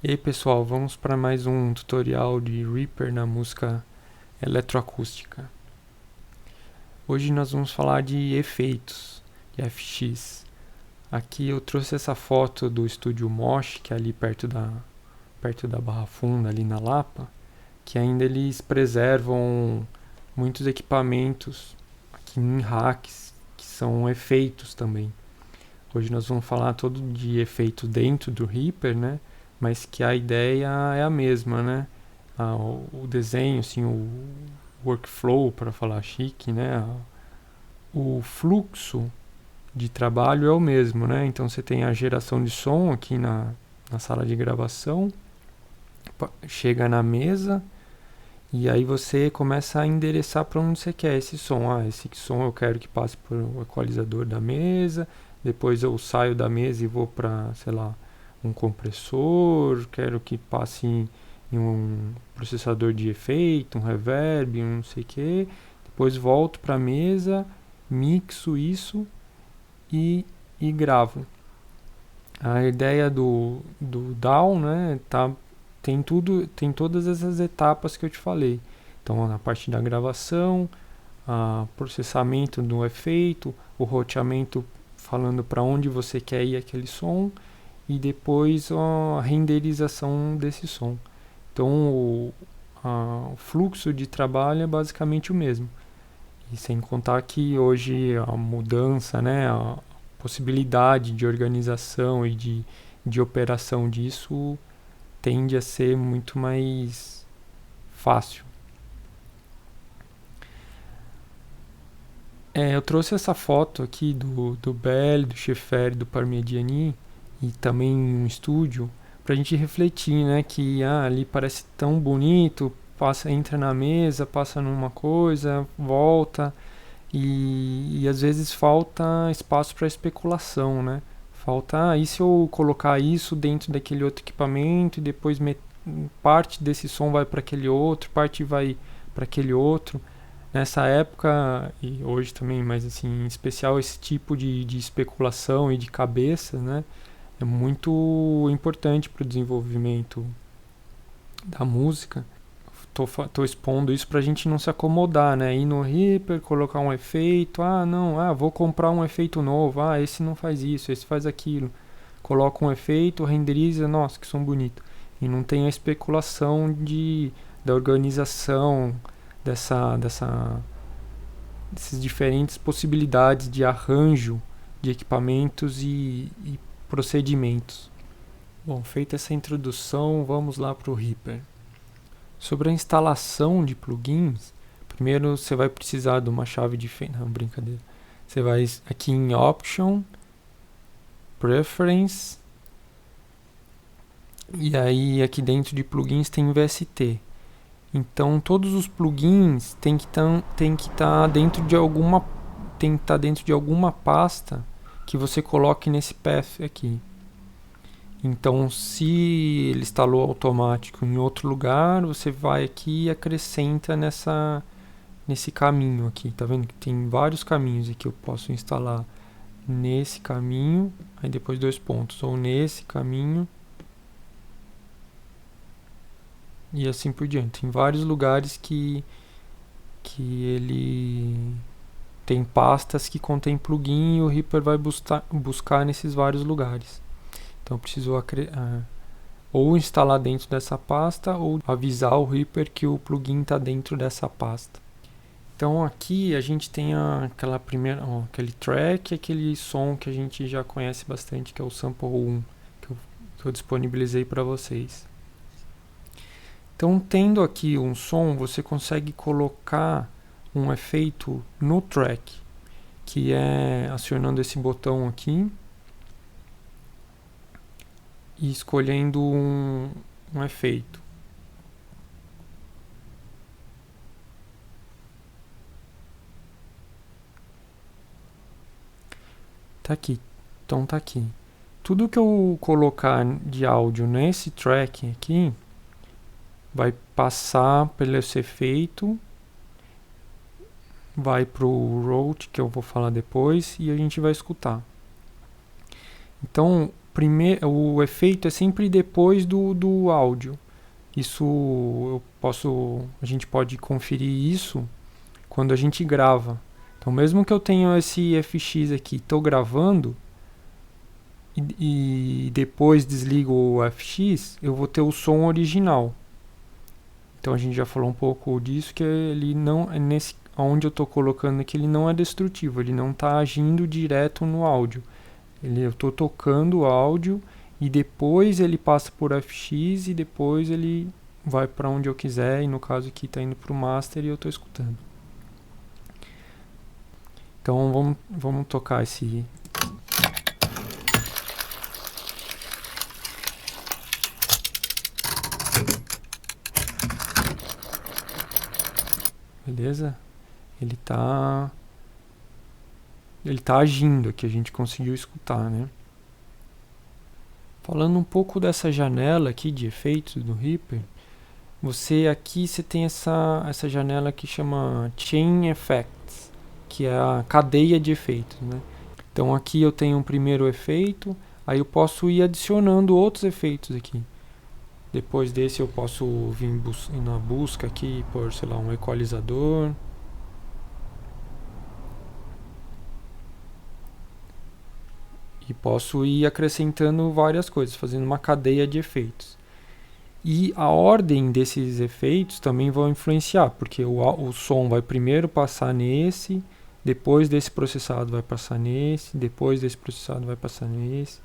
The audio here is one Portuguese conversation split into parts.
E aí pessoal, vamos para mais um tutorial de Reaper na música eletroacústica. Hoje nós vamos falar de efeitos, de FX. Aqui eu trouxe essa foto do estúdio Mosh, que é ali perto da Barra Funda, ali na Lapa, que ainda eles preservam muitos equipamentos aqui em racks, que são efeitos também. Hoje nós vamos falar todo de efeito dentro do Reaper, né? Mas que a ideia é a mesma, né? O desenho, assim, o workflow, para falar chique, né? O fluxo de trabalho é o mesmo, né? Então você tem a geração de som aqui na sala de gravação, chega na mesa e aí você começa a endereçar para onde você quer esse som. Esse som eu quero que passe por o equalizador da mesa, depois eu saio da mesa e vou para, sei lá, um compressor, quero que passe em um processador de efeito, um reverb, um não sei o que. Depois volto para a mesa, mixo isso e gravo. A ideia do DAW, né, tem todas essas etapas que eu te falei. Então, na parte da gravação, processamento do efeito, o roteamento falando para onde você quer ir aquele som e depois a renderização desse som. Então o fluxo de trabalho é basicamente o mesmo. E sem contar que hoje a mudança, né, a possibilidade de organização e de operação disso tende a ser muito mais fácil. Eu trouxe essa foto aqui do Bell, do Schaeffer e do Parmigiani e também um estúdio pra gente refletir, né, que ali parece tão bonito, entra na mesa, passa numa coisa, volta e às vezes falta espaço para especulação, né? Falta, e se eu colocar isso dentro daquele outro equipamento e depois parte desse som vai para aquele outro, parte vai para aquele outro. Nessa época, e hoje também, mas assim, em especial esse tipo de especulação e de cabeça, né, é muito importante para o desenvolvimento da música. Tô expondo isso pra gente não se acomodar, né? Ir no Reaper, colocar um efeito, não, vou comprar um efeito novo, esse não faz isso, esse faz aquilo. Coloca um efeito, renderiza, nossa, que som bonito. E não tem a especulação da organização dessas diferentes possibilidades de arranjo de equipamentos e procedimentos. Bom, feita essa introdução, vamos lá para o Reaper. Sobre a instalação de plugins, primeiro você vai precisar de uma chave de não, brincadeira. Você vai aqui em Option, Preference, e aí aqui dentro de plugins tem VST. Então todos os plugins tem que estar dentro de alguma pasta que você coloque nesse path aqui. Então, se ele instalou automático em outro lugar, você vai aqui e acrescenta nesse caminho aqui. Tá vendo que tem vários caminhos aqui? Eu posso instalar nesse caminho, aí depois 2 pontos, ou nesse caminho e assim por diante. Tem vários lugares que ele tem pastas que contém plugin e o Reaper vai buscar nesses vários lugares. Então eu preciso ou instalar dentro dessa pasta ou avisar o Reaper que o plugin está dentro dessa pasta. Então aqui a gente tem aquele track, aquele som que a gente já conhece bastante, que é o Sample 1, que eu disponibilizei para vocês. Então, tendo aqui um som, você consegue colocar um efeito no track, que é acionando esse botão aqui e escolhendo um efeito. Tá aqui. Então tá aqui. Tudo que eu colocar de áudio nesse track aqui vai passar pelo esse efeito, vai pro route, que eu vou falar depois, e a gente vai escutar. Então, o efeito é sempre depois do áudio. Isso a gente pode conferir isso quando a gente grava. Então, mesmo que eu tenha esse FX aqui, estou gravando e depois desligo o FX, eu vou ter o som original. Então a gente já falou um pouco disso, que ele não é nesse onde eu estou colocando aqui, ele não é destrutivo, ele não está agindo direto no áudio. Eu estou tocando o áudio e depois ele passa por FX e depois ele vai para onde eu quiser, e no caso aqui está indo para o master e eu estou escutando. Então vamos tocar esse. Beleza? Ele tá agindo aqui, a gente conseguiu escutar, né? Falando um pouco dessa janela aqui de efeitos do Reaper, você tem essa janela que chama Chain Effects, que é a cadeia de efeitos, né? Então aqui eu tenho um primeiro efeito, aí eu posso ir adicionando outros efeitos aqui. Depois desse eu posso vir na busca aqui por, sei lá, um equalizador. E posso ir acrescentando várias coisas, fazendo uma cadeia de efeitos. E a ordem desses efeitos também vão influenciar, porque o som vai primeiro passar nesse, depois desse processado vai passar nesse, depois desse processado vai passar nesse,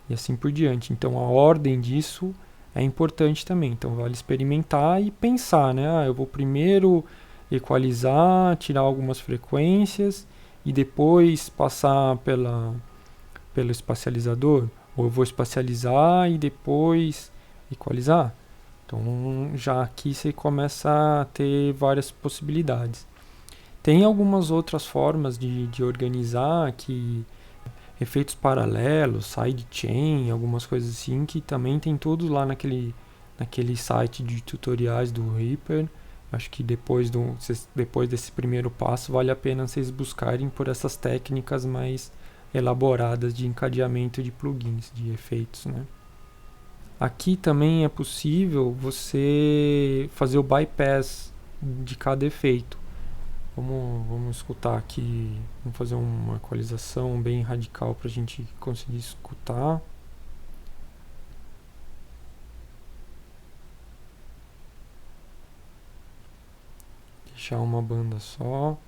e assim por diante. Então a ordem disso é importante também. Então vale experimentar e pensar, né? Eu vou primeiro equalizar, tirar algumas frequências e depois passar pelo espacializador, ou eu vou espacializar e depois equalizar. Então já aqui você começa a ter várias possibilidades. Tem algumas outras formas de organizar, que efeitos paralelos, sidechain, algumas coisas assim, que também tem tudo lá naquele site de tutoriais do Reaper. Acho que depois desse primeiro passo vale a pena vocês buscarem por essas técnicas mais elaboradas de encadeamento de plugins, de efeitos, né? Aqui também é possível você fazer o bypass de cada efeito. Vamos escutar aqui, vamos fazer uma equalização bem radical para a gente conseguir escutar. Deixar uma banda só.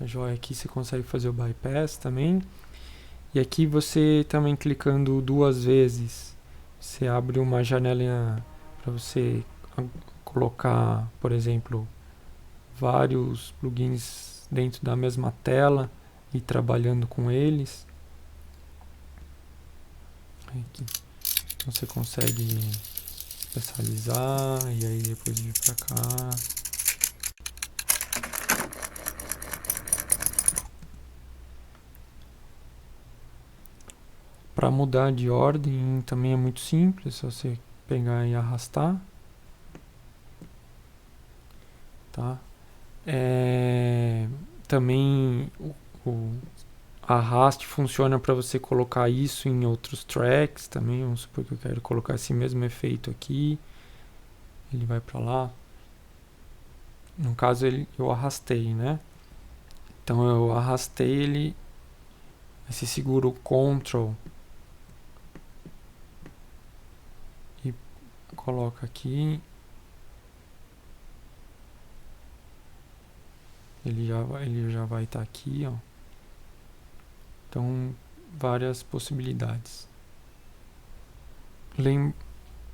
Joia, aqui você consegue fazer o bypass também. E aqui você também clicando duas vezes, você abre uma janelinha para você colocar, por exemplo, vários plugins dentro da mesma tela e trabalhando com eles. Aqui. Então você consegue especializar e aí depois vir para cá. Para mudar de ordem também é muito simples, é só você pegar e arrastar. Tá? Também o arraste funciona para você colocar isso em outros tracks também. Vamos supor que eu quero colocar esse mesmo efeito aqui. Ele vai para lá. No caso eu arrastei, né? Então eu arrastei ele. Aí você segura o Ctrl e coloca aqui. Ele já vai estar aqui, ó. Então, várias possibilidades.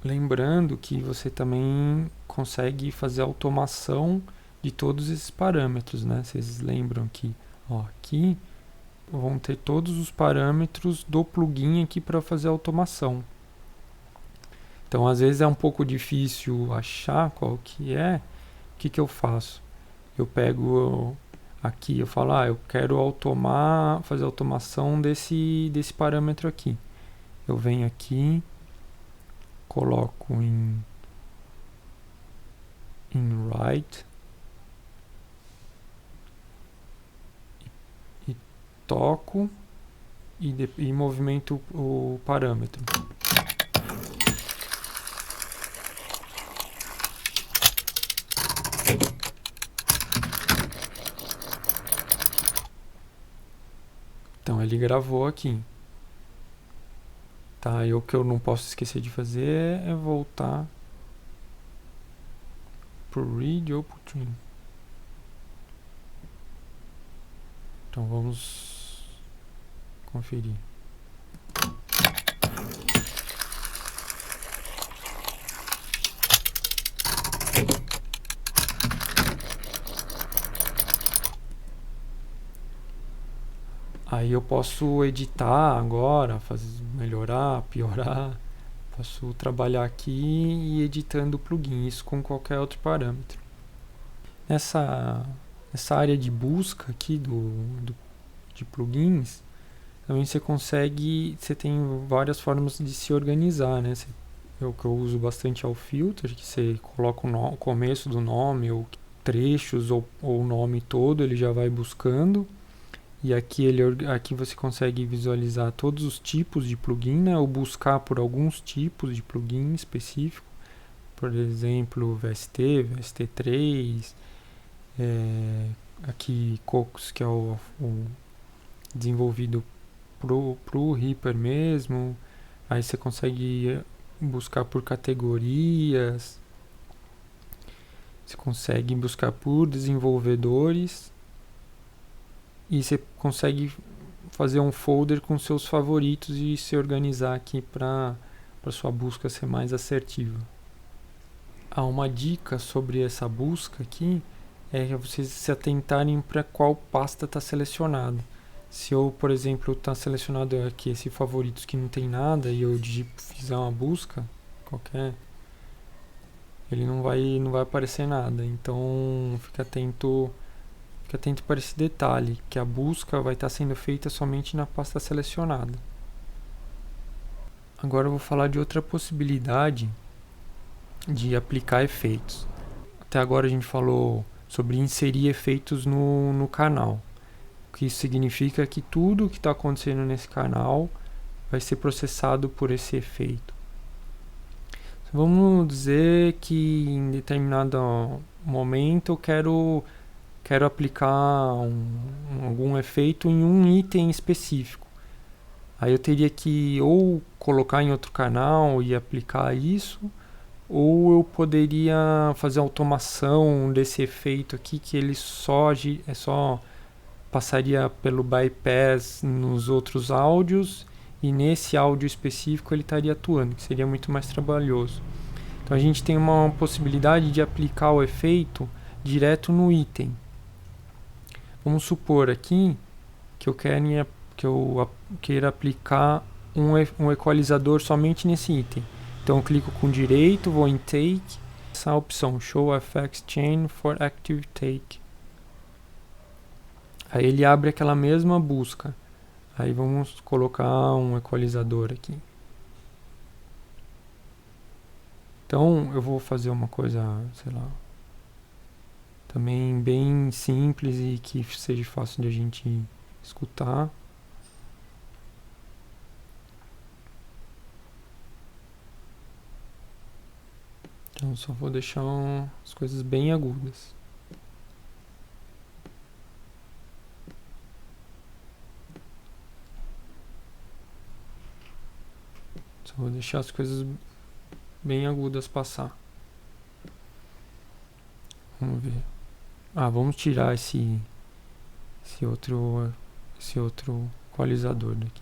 Lembrando que você também consegue fazer automação de todos esses parâmetros, né? Vocês lembram que, ó, aqui vão ter todos os parâmetros do plugin aqui para fazer automação. Então, às vezes é um pouco difícil achar qual que é. O que eu faço? Eu pego aqui, eu falo, eu quero fazer automação desse parâmetro aqui. eu venho aqui, coloco em write e toco e movimento o parâmetro. Então ele gravou aqui. Tá, e o que eu não posso esquecer de fazer é voltar pro read ou pro trim. Então vamos conferir. Aí eu posso editar agora, melhorar, piorar. Posso trabalhar aqui e editando o plugin, isso com qualquer outro parâmetro. Nessa área de busca aqui de plugins, também você tem várias formas de se organizar, né? O que eu uso bastante é o filter, que você coloca o começo do nome, ou trechos, ou o nome todo, ele já vai buscando. E aqui você consegue visualizar todos os tipos de plugin, né? Ou buscar por alguns tipos de plugin específico. Por exemplo, VST, VST3, aqui Cocos, que é o desenvolvido pro Reaper mesmo. Aí você consegue buscar por categorias, você consegue buscar por desenvolvedores e você consegue fazer um folder com seus favoritos e se organizar aqui para sua busca ser mais assertiva. Uma dica sobre essa busca aqui é vocês se atentarem para qual pasta está selecionado. Se eu, por exemplo, está selecionado aqui esse favoritos que não tem nada e eu fizer uma busca qualquer, ele não vai aparecer nada. Então fica atento para esse detalhe, que a busca vai estar sendo feita somente na pasta selecionada. Agora eu vou falar de outra possibilidade de aplicar efeitos. Até agora a gente falou sobre inserir efeitos no canal. O que isso significa que tudo que está acontecendo nesse canal vai ser processado por esse efeito. Vamos dizer que em determinado momento eu quero aplicar algum efeito em um item específico. Aí eu teria que ou colocar em outro canal e aplicar isso, ou eu poderia fazer automação desse efeito aqui, que ele só passaria pelo bypass nos outros áudios e nesse áudio específico ele estaria atuando, que seria muito mais trabalhoso. Então a gente tem uma possibilidade de aplicar o efeito direto no item. Vamos supor aqui que eu queira aplicar um equalizador somente nesse item. Então eu clico com direito, vou em Take, essa opção Show FX Chain for Active Take. Aí ele abre aquela mesma busca. Aí vamos colocar um equalizador aqui. Então eu vou fazer uma coisa, sei lá, também bem simples e que seja fácil de a gente escutar. Então só vou deixar as coisas bem agudas. Só vou deixar as coisas bem agudas passar. Vamos ver. Vamos tirar esse outro equalizador daqui.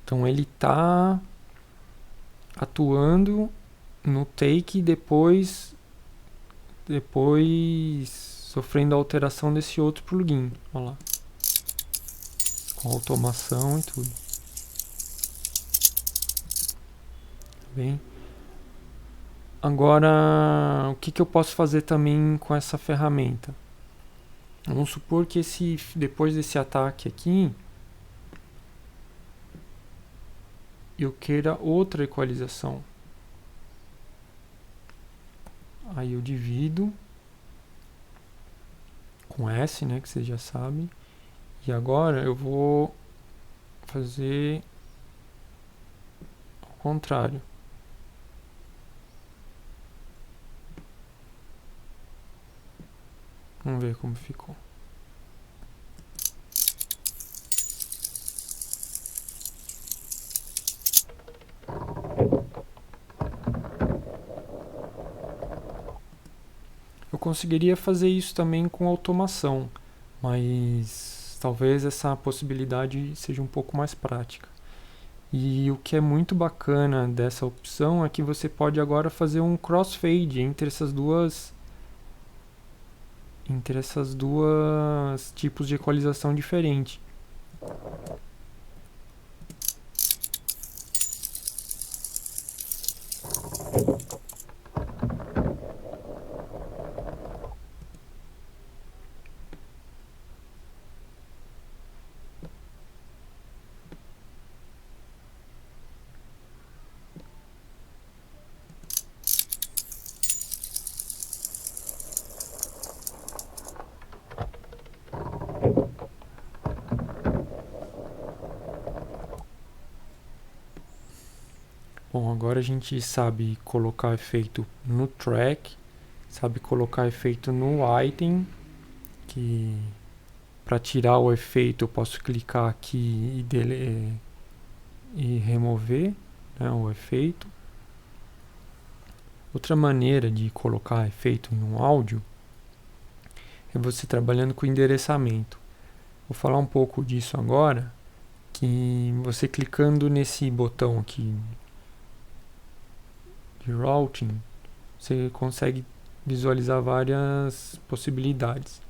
Então ele está atuando no take e depois sofrendo a alteração desse outro plugin. Olha lá. com automação e tudo. Bem, agora o que eu posso fazer também com essa ferramenta? Vamos supor que depois desse ataque aqui eu queira outra equalização. Aí eu divido com S, né, que vocês já sabem. E agora eu vou fazer o contrário. Vamos ver como ficou. Eu conseguiria fazer isso também com automação, mas talvez essa possibilidade seja um pouco mais prática. E o que é muito bacana dessa opção é que você pode agora fazer um crossfade entre essas duas tipos de equalização diferente. Bom, agora a gente sabe colocar efeito no track, sabe colocar efeito no item, que para tirar o efeito eu posso clicar aqui e remover, né, o efeito. Outra maneira de colocar efeito em um áudio é você trabalhando com endereçamento. Vou falar um pouco disso agora, que você clicando nesse botão aqui de routing, você consegue visualizar várias possibilidades.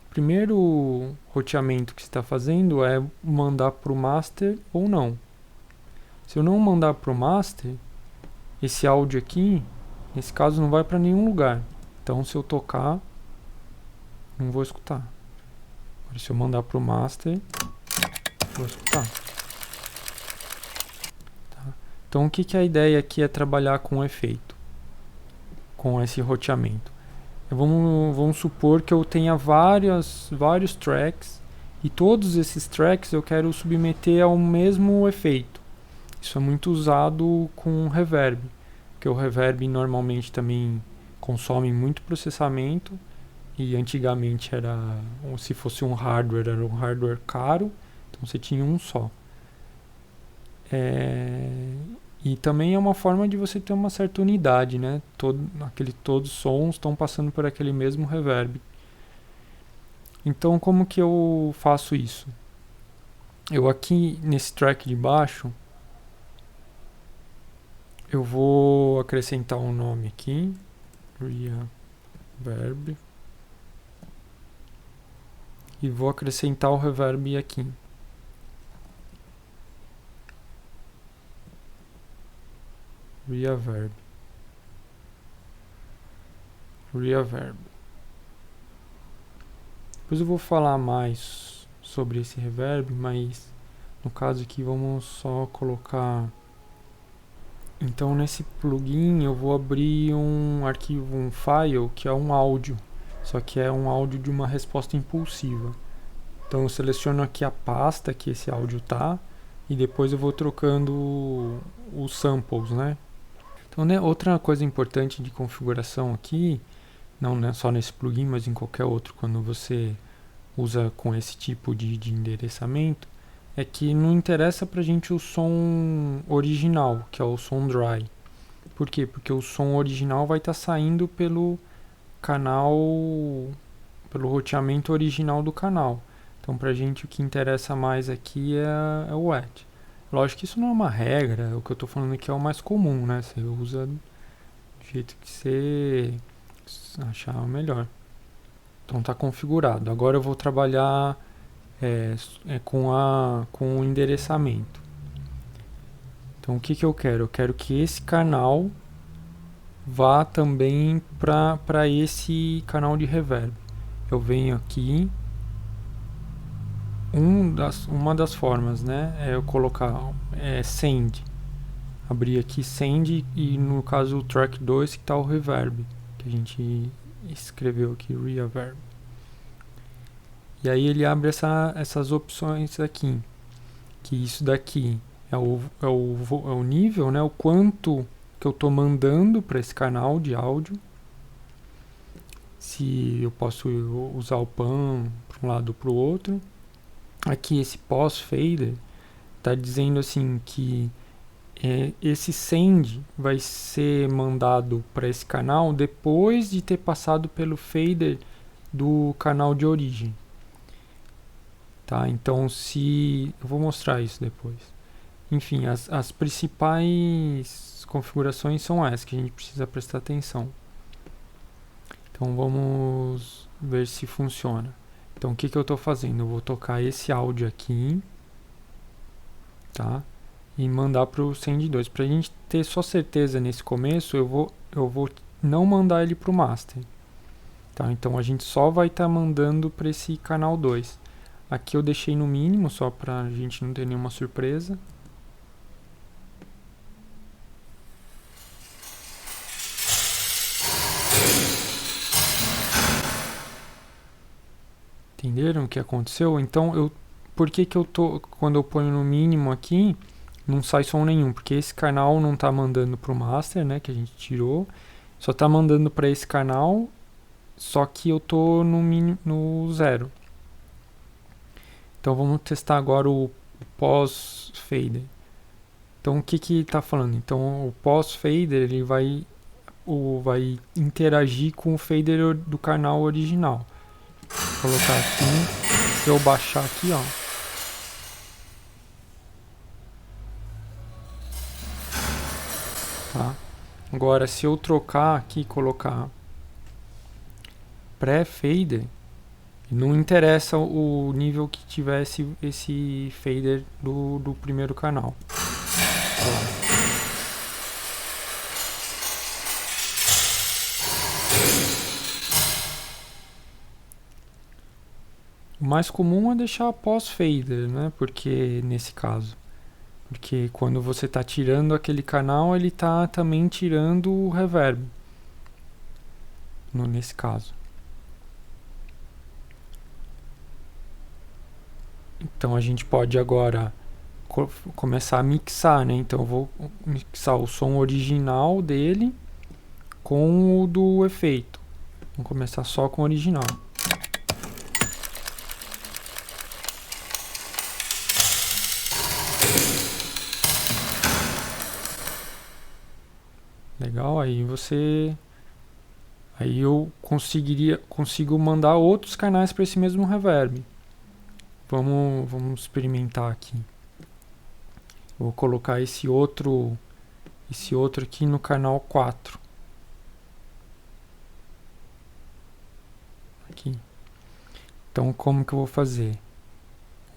O primeiro roteamento que você está fazendo é mandar para o master ou não. Se eu não mandar para o master, esse áudio aqui, nesse caso, não vai para nenhum lugar. Então, se eu tocar, não vou escutar. Agora, se eu mandar para o master, vou escutar. Tá? Então, o que a ideia aqui é trabalhar com efeito, com esse roteamento. Vamos supor que eu tenha vários tracks e todos esses tracks eu quero submeter ao mesmo efeito. Isso é muito usado com reverb, porque o reverb normalmente também consome muito processamento e antigamente era, se fosse um hardware, era um hardware caro, então você tinha um só. E também é uma forma de você ter uma certa unidade, né? Todos os sons estão passando por aquele mesmo reverb. Então, como que eu faço isso? Eu aqui nesse track de baixo, eu vou acrescentar um nome aqui, reverb, e vou acrescentar o reverb aqui. Reverb. Depois eu vou falar mais sobre esse reverb, mas no caso aqui vamos só colocar. Então nesse plugin eu vou abrir um arquivo, um file que é um áudio, só que é um áudio de uma resposta impulsiva. Então eu seleciono aqui a pasta que esse áudio tá e depois eu vou trocando os samples, né? Então, né, outra coisa importante de configuração aqui, não só nesse plugin, mas em qualquer outro, quando você usa com esse tipo de endereçamento, é que não interessa pra gente o som original, que é o som dry. Por quê? Porque o som original vai estar saindo pelo canal, pelo roteamento original do canal. Então, pra gente o que interessa mais aqui é o wet. Lógico que isso não é uma regra, o que eu estou falando aqui é o mais comum, né? Você usa do jeito que você achar melhor. Então tá configurado. Agora eu vou trabalhar com o endereçamento. Então o que eu quero? Eu quero que esse canal vá também para esse canal de reverb. Eu venho aqui, uma das formas, né, é eu colocar send, abrir aqui send, e no caso o track 2 que está o reverb, que a gente escreveu aqui, reverb. E aí ele abre essas opções aqui, que isso daqui é o nível, né, o quanto que eu estou mandando para esse canal de áudio. Se eu posso usar o pan para um lado ou para o outro. Aqui esse pós fader está dizendo assim que esse send vai ser mandado para esse canal depois de ter passado pelo fader do canal de origem. Tá? Então eu vou mostrar isso depois. Enfim, as principais configurações são essas que a gente precisa prestar atenção. Então vamos ver se funciona. Então o que eu estou fazendo? Eu vou tocar esse áudio aqui, tá? E mandar para o send 2. Para a gente ter só certeza nesse começo, eu vou não mandar ele para o master. Tá? Então a gente só vai estar mandando para esse canal 2. Aqui eu deixei no mínimo, só para a gente não ter nenhuma surpresa. Entenderam o que aconteceu? Então, por que eu tô, quando eu ponho no mínimo aqui, não sai som nenhum? Porque esse canal não está mandando para o master, né, que a gente tirou, só está mandando para esse canal, só que eu tô no 0. Então vamos testar agora o pós fader. Então o que está falando? Então o pós fader ele vai interagir com o fader do canal original. Vou colocar aqui, se eu baixar aqui, ó. Tá? Agora, se eu trocar aqui e colocar pré-fader, não interessa o nível que tivesse esse fader do primeiro canal. Ó. O mais comum é deixar pós-fader, né? Porque nesse caso, porque quando você está tirando aquele canal, ele está também tirando o reverb. Nesse caso. Então a gente pode agora começar a mixar, né? Então eu vou mixar o som original dele com o do efeito. Vamos começar só com o original. Legal, aí eu consigo mandar outros canais para esse mesmo reverb. Vamos experimentar aqui. Eu vou colocar esse outro aqui no canal 4. Aqui. Então como que eu vou fazer?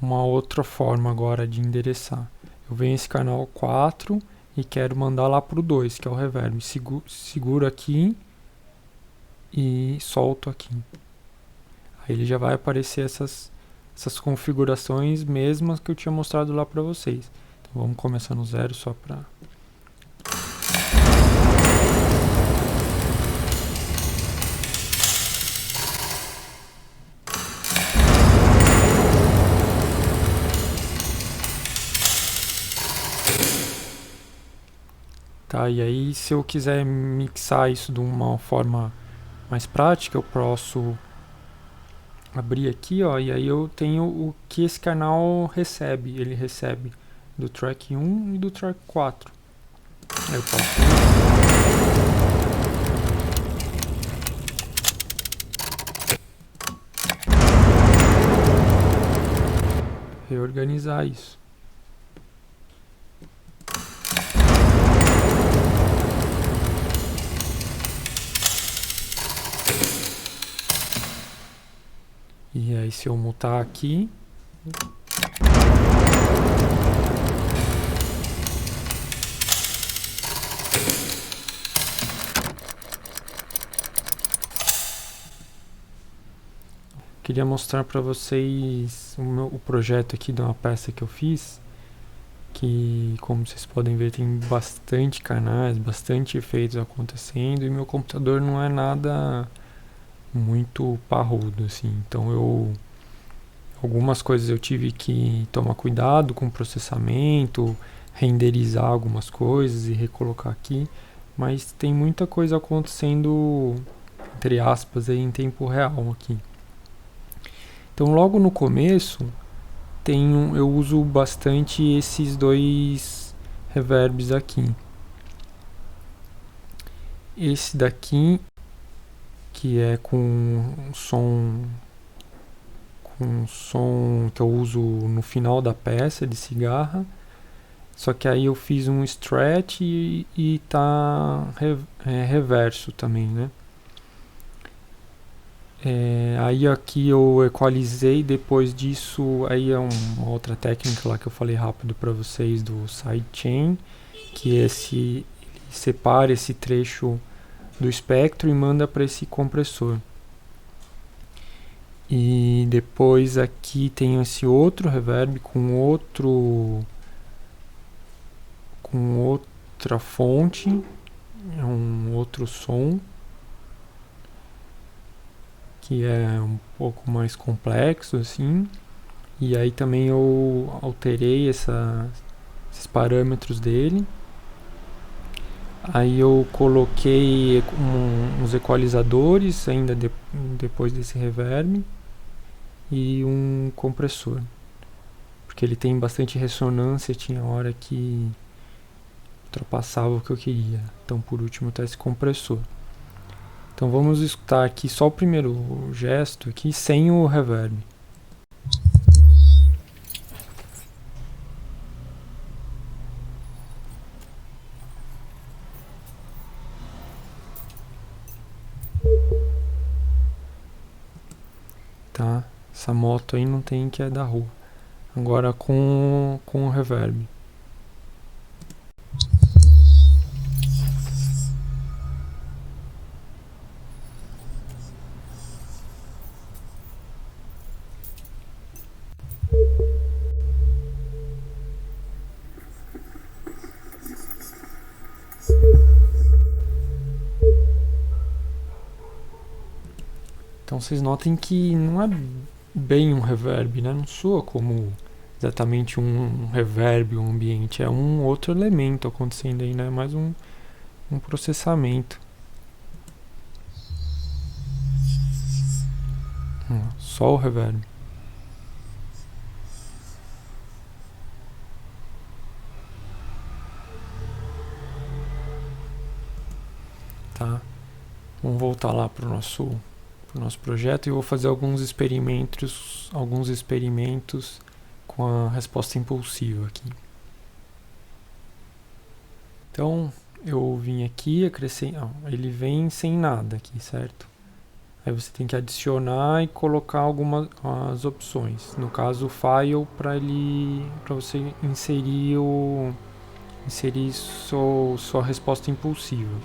Uma outra forma agora de endereçar. Eu venho esse canal 4 e quero mandar lá pro 2, que é o reverb. Seguro aqui e solto aqui. Aí ele já vai aparecer essas configurações mesmas que eu tinha mostrado lá para vocês. Então vamos começar no 0 só para... Tá, e aí se eu quiser mixar isso de uma forma mais prática, eu posso abrir aqui, ó, e aí eu tenho o que esse canal recebe. Ele recebe do track 1 e do track 4. Aí eu posso reorganizar isso. E aí se eu mutar aqui, Queria mostrar para vocês o projeto aqui de uma peça que eu fiz, que, como vocês podem ver, tem bastante canais, bastante efeitos acontecendo, e meu computador não é nada muito parrudo, assim. Então algumas coisas eu tive que tomar cuidado com o processamento, renderizar algumas coisas e recolocar aqui, mas tem muita coisa acontecendo, entre aspas, aí, em tempo real aqui. Então logo no começo eu uso bastante esses dois reverbs aqui. Esse daqui, que é com som que eu uso no final da peça de cigarra, só que aí eu fiz um stretch e tá reverso também, né? Aí aqui eu equalizei, depois disso aí é uma outra técnica lá que eu falei rápido para vocês do sidechain, que ele separa esse trecho do espectro e manda para esse compressor. E depois aqui tem esse outro reverb com outra fonte, é um outro som que é um pouco mais complexo assim. E aí também eu alterei esses parâmetros dele. Aí eu coloquei uns equalizadores ainda depois desse reverb e um compressor, porque ele tem bastante ressonância, tinha hora que ultrapassava o que eu queria. Então por último tá esse compressor. Então vamos escutar aqui só o primeiro gesto aqui sem o reverb. Tá? Essa moto aí não tem, que é da rua. Agora com o reverb. Então vocês notem que não é bem um reverb, né? Não soa como exatamente um reverb, um ambiente. É um outro elemento acontecendo aí, né? Mais um processamento. Só o reverb. Tá? Vamos voltar lá pro nosso projeto e eu vou fazer alguns experimentos com a resposta impulsiva aqui. Então eu vim aqui, ele vem sem nada aqui, certo? Aí você tem que adicionar e colocar algumas opções. No caso, o file para você inserir sua resposta impulsiva.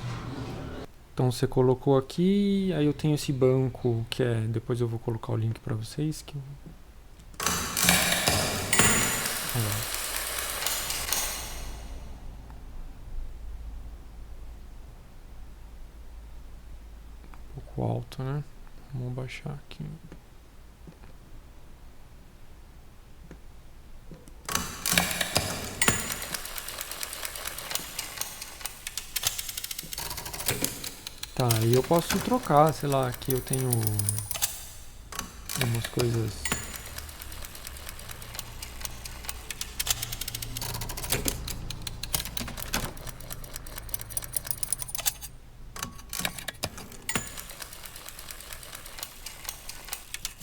Então você colocou aqui, aí eu tenho esse banco que depois eu vou colocar o link para vocês que um pouco alto, né? Vamos baixar aqui. Tá, e eu posso trocar, sei lá, aqui eu tenho umas coisas.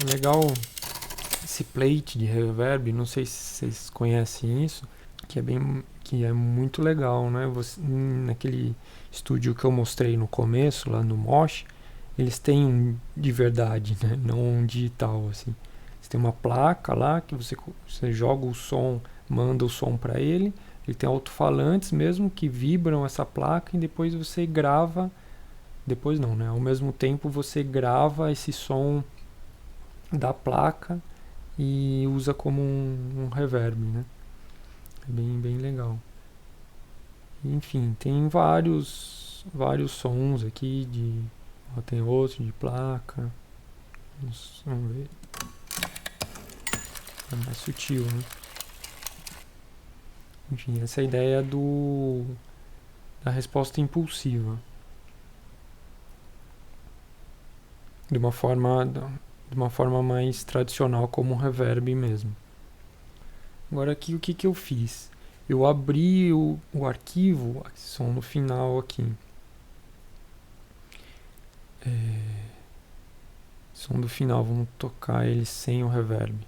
É legal esse plate de reverb, não sei se vocês conhecem isso, que é muito legal, né? Naquele estúdio que eu mostrei no começo, lá no Mosh, eles têm um de verdade, né? Não um digital, assim. Você tem uma placa lá que você joga o som, manda o som para ele. Ele tem alto-falantes mesmo que vibram essa placa e depois você grava. Depois não, né? Ao mesmo tempo você grava esse som da placa e usa como um reverb, né? É bem legal. Enfim, tem vários sons aqui tem outro de placa. Vamos ver. É mais sutil, né? Enfim, essa é a ideia da resposta impulsiva. De uma forma mais tradicional, como um reverb mesmo. Agora aqui, o que eu fiz? Eu abri o arquivo, som no final aqui. Som do final, vamos tocar ele sem o reverb.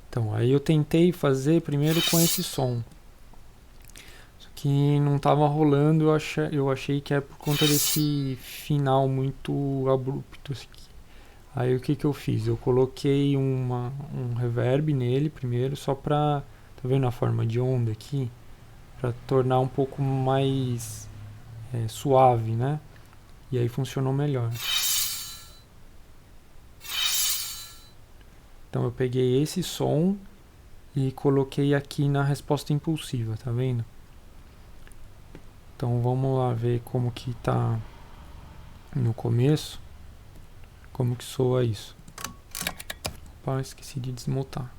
Então, aí eu tentei fazer primeiro com esse som. Só que não estava rolando, eu achei que é por conta desse final muito abrupto. Aí o que eu fiz? Eu coloquei um reverb nele primeiro, só pra... Tá vendo a forma de onda aqui? Pra tornar um pouco mais suave, né? E aí funcionou melhor. Então eu peguei esse som e coloquei aqui na resposta impulsiva, tá vendo? Então vamos lá ver como que tá no começo, como que soa isso. Opa, esqueci de desmutar.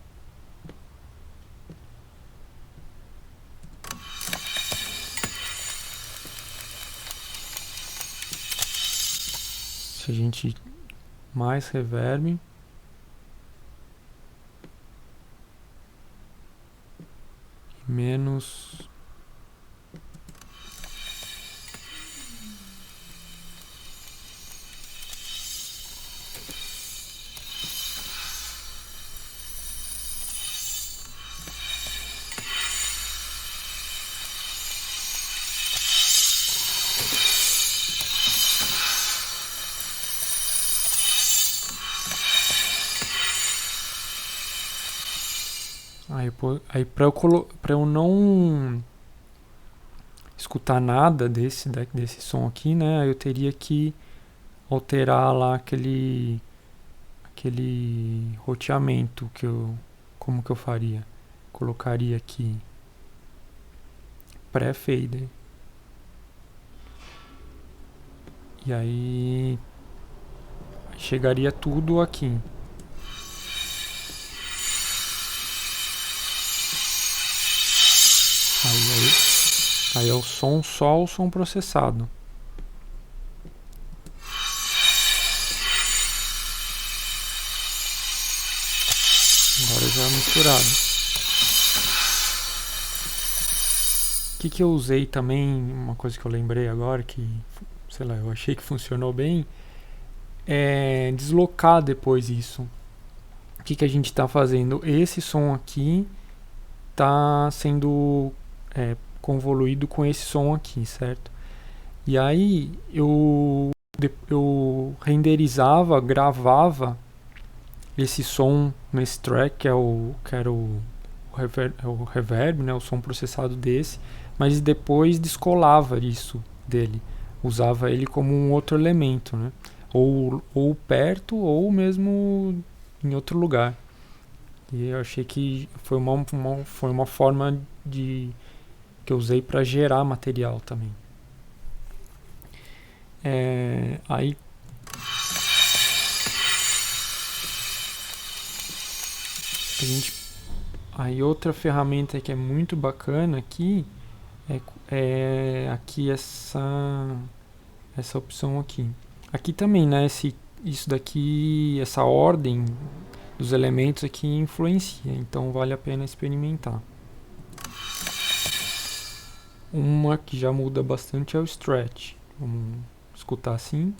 Se a gente mais reverb, menos. Aí pra eu não escutar nada desse som aqui, né? Eu teria que alterar lá aquele roteamento como que eu faria? Colocaria aqui pré-fader. E aí chegaria tudo aqui. Aí é o som, só o som processado. Agora já misturado. O que eu usei também, uma coisa que eu lembrei agora, que, sei lá, eu achei que funcionou bem, é deslocar depois isso. O que a gente está fazendo? Esse som aqui está sendo convoluído com esse som aqui, certo? E aí eu renderizava, gravava esse som nesse track, que era o reverb, né, o som processado desse, mas depois descolava isso dele, usava ele como um outro elemento, né? Ou perto ou mesmo em outro lugar. E eu achei que foi uma forma que eu usei para gerar material também. Aí aí outra ferramenta que é muito bacana aqui é aqui essa opção aqui. Aqui também, né? Isso daqui, essa ordem dos elementos aqui influencia, então vale a pena experimentar. Uma que já muda bastante é o stretch. Vamos escutar assim.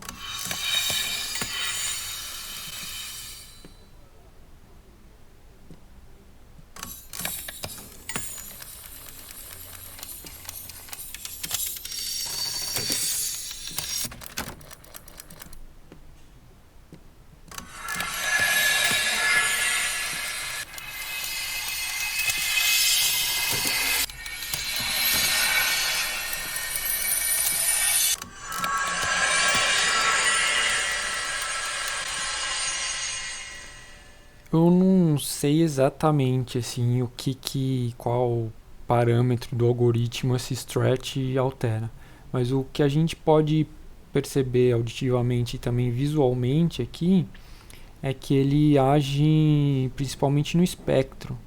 Eu não sei exatamente assim qual parâmetro do algoritmo esse stretch altera, mas o que a gente pode perceber auditivamente e também visualmente aqui é que ele age principalmente no espectro.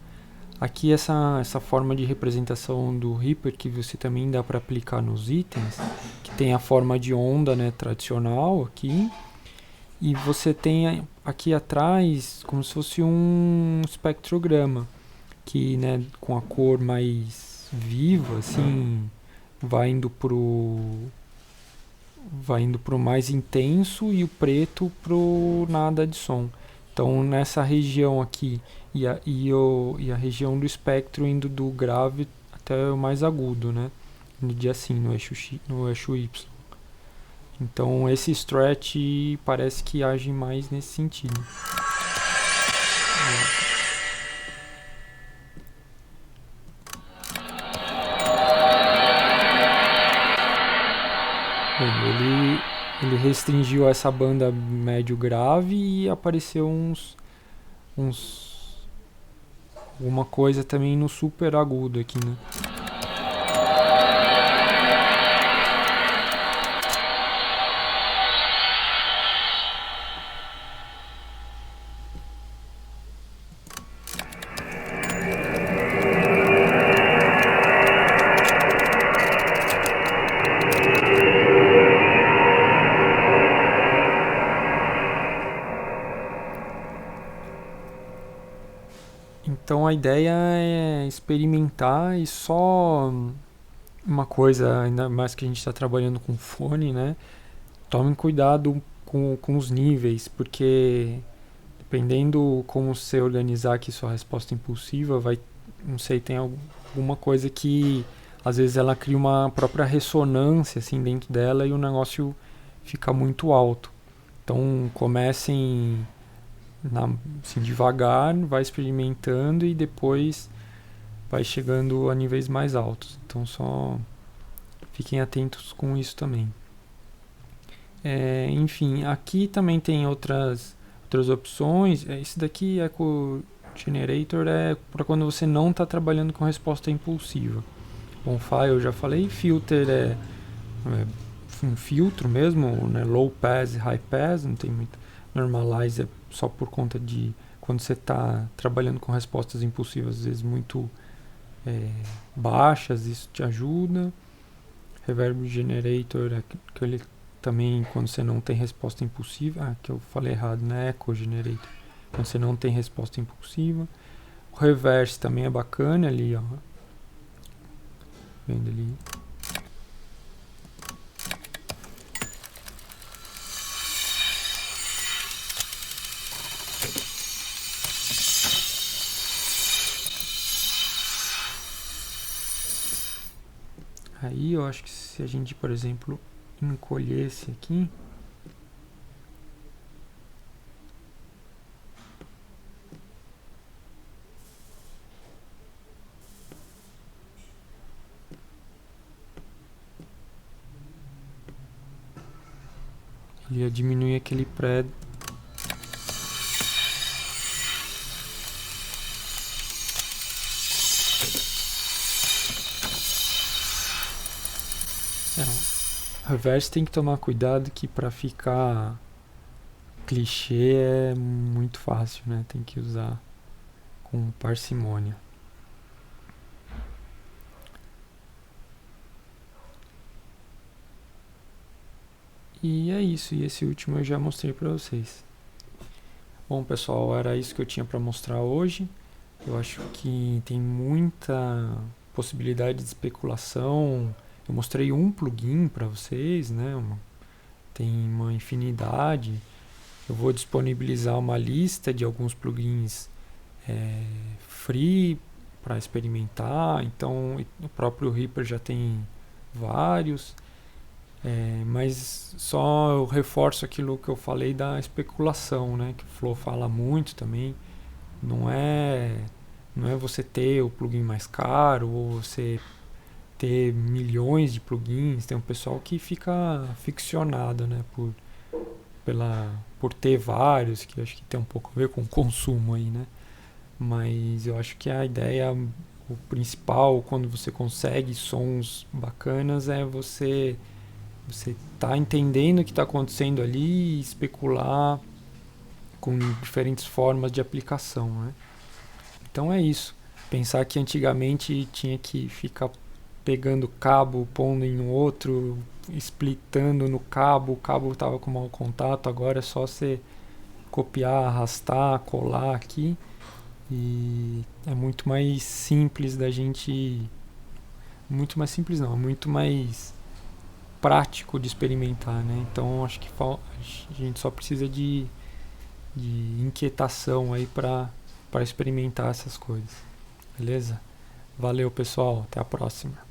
Aqui essa forma de representação do Reaper que você também dá para aplicar nos itens, que tem a forma de onda, né, tradicional aqui, e você tem aqui atrás como se fosse um espectrograma, que, né, com a cor mais viva, assim, vai indo pro mais intenso e o preto pro nada de som. Então nessa região aqui e a região do espectro indo do grave até o mais agudo, né? De assim, no eixo Y. Então esse stretch parece que age mais nesse sentido. Bem, ele restringiu essa banda médio grave e apareceu uns alguma coisa também no super agudo aqui, né? Então a ideia é experimentar e só uma coisa, ainda mais que a gente está trabalhando com fone, né? Tome cuidado com os níveis, porque dependendo como você organizar aqui sua resposta impulsiva, não sei, tem alguma coisa que às vezes ela cria uma própria ressonância assim dentro dela e o negócio fica muito alto. Então comecem assim, devagar, vai experimentando e depois vai chegando a níveis mais altos. Então só fiquem atentos com isso também. Enfim, aqui também tem outras opções. Esse daqui, Echo Generator, é para quando você não está trabalhando com resposta impulsiva. On-File eu já falei. Filter é um filtro mesmo, né? Low pass e high pass, não tem muito. Normalize é só por conta de quando você está trabalhando com respostas impulsivas, às vezes muito baixas, isso te ajuda. Reverb Generator é que ele também, quando você não tem resposta impulsiva, que eu falei errado, né? Echo Generator, quando você não tem resposta impulsiva. O Reverse também é bacana ali, ó. Vendo ali. Aí eu acho que se a gente, por exemplo, encolhesse aqui, ele ia diminuir aquele pré. Reverse tem que tomar cuidado que para ficar clichê é muito fácil, né? Tem que usar com parcimônia. E é isso, e esse último eu já mostrei para vocês. Bom, pessoal, era isso que eu tinha para mostrar hoje. Eu acho que tem muita possibilidade de especulação. Eu mostrei um plugin para vocês, né? Tem uma infinidade. Eu vou disponibilizar uma lista de alguns plugins free para experimentar. Então, o próprio Reaper já tem vários. Mas só eu reforço aquilo que eu falei da especulação, né? Que o Flow fala muito também. Não é você ter o plugin mais caro ou você ter milhões de plugins. Tem um pessoal que fica ficcionado, né? por ter vários, que eu acho que tem um pouco a ver com o consumo aí, né? Mas eu acho que a ideia, o principal, quando você consegue sons bacanas, é você tá entendendo o que está acontecendo ali e especular com diferentes formas de aplicação, né? Então é isso. Pensar que antigamente tinha que ficar pegando cabo, pondo em um outro, splitando no cabo, o cabo estava com mau contato, agora é só você copiar, arrastar, colar aqui e é muito mais simples da gente, muito mais simples não, é muito mais prático de experimentar, né? Então acho que a gente só precisa de inquietação aí para experimentar essas coisas. Beleza? Valeu, pessoal. Até a próxima.